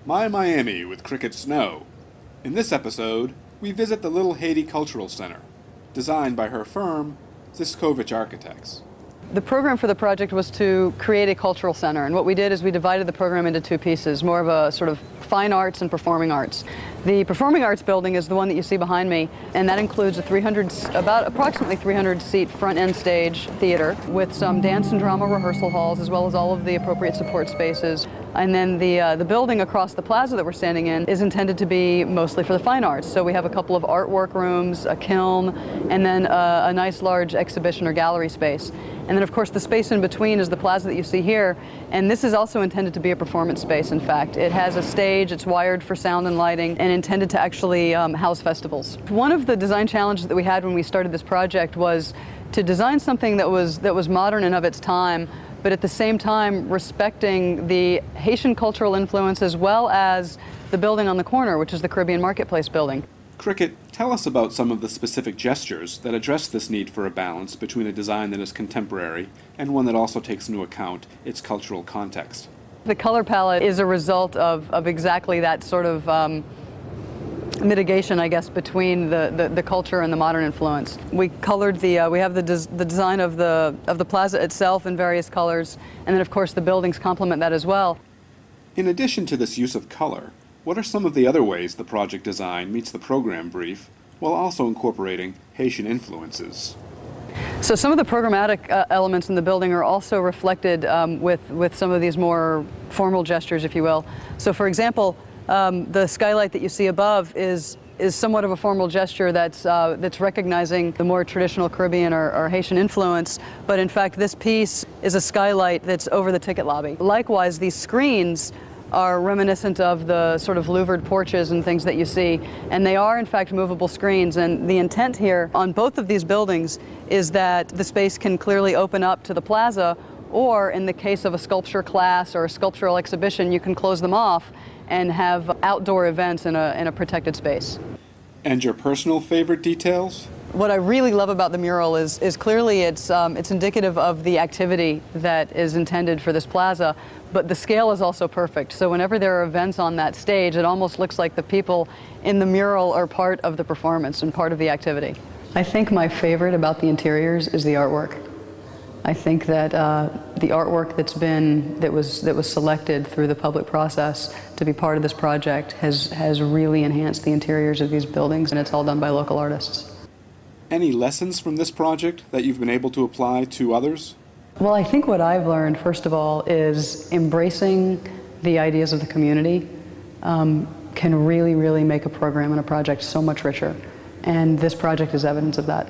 My Miami with Kricket Snow. In this episode, we visit the Little Haiti Cultural Center, designed by her firm, Ziskovich Architects. The program for the project was to create a cultural center, and what we did is we divided the program into two pieces, more of a sort of fine arts and performing arts. The performing arts building is the one that you see behind me, and that includes about approximately 300-seat front-end stage theater with some dance and drama rehearsal halls, as well as all of the appropriate support spaces. And then the building across the plaza that we're standing in is intended to be mostly for the fine arts. So we have a couple of artwork rooms, a kiln, and then a nice large exhibition or gallery space. And then, of course, the space in between is the plaza that you see here, and this is also intended to be a performance space, in fact. It has a stage, it's wired for sound and lighting, and intended to actually house festivals. One of the design challenges that we had when we started this project was to design something that was modern and of its time, but at the same time respecting the Haitian cultural influence as well as the building on the corner, which is the Caribbean Marketplace building. Kricket, tell us about some of the specific gestures that address this need for a balance between a design that is contemporary and one that also takes into account its cultural context. The color palette is a result of exactly that sort of mitigation, I guess, between the culture and the modern influence. We colored we have the design of the plaza itself in various colors, and then of course the buildings complement that as well. In addition to this use of color, what are some of the other ways the project design meets the program brief while also incorporating Haitian influences? So some of the programmatic elements in the building are also reflected with some of these more formal gestures, if you will. So for example, the skylight that you see above is somewhat of a formal gesture that's recognizing the more traditional Caribbean or Haitian influence, but in fact this piece is a skylight that's over the ticket lobby. Likewise, these screens are reminiscent of the sort of louvered porches and things that you see, and they are in fact movable screens, and the intent here on both of these buildings is that the space can clearly open up to the plaza, or in the case of a sculpture class or a sculptural exhibition, you can close them off and have outdoor events in a protected space. And your personal favorite details? What I really love about the mural is clearly it's indicative of the activity that is intended for this plaza, but the scale is also perfect. So whenever there are events on that stage, it almost looks like the people in the mural are part of the performance and part of the activity. I think my favorite about the interiors is the artwork. I think that the artwork that was selected through the public process to be part of this project has really enhanced the interiors of these buildings, and it's all done by local artists. Any lessons from this project that you've been able to apply to others? Well, I think what I've learned, first of all, is embracing the ideas of the community can really, really make a program and a project so much richer. And this project is evidence of that.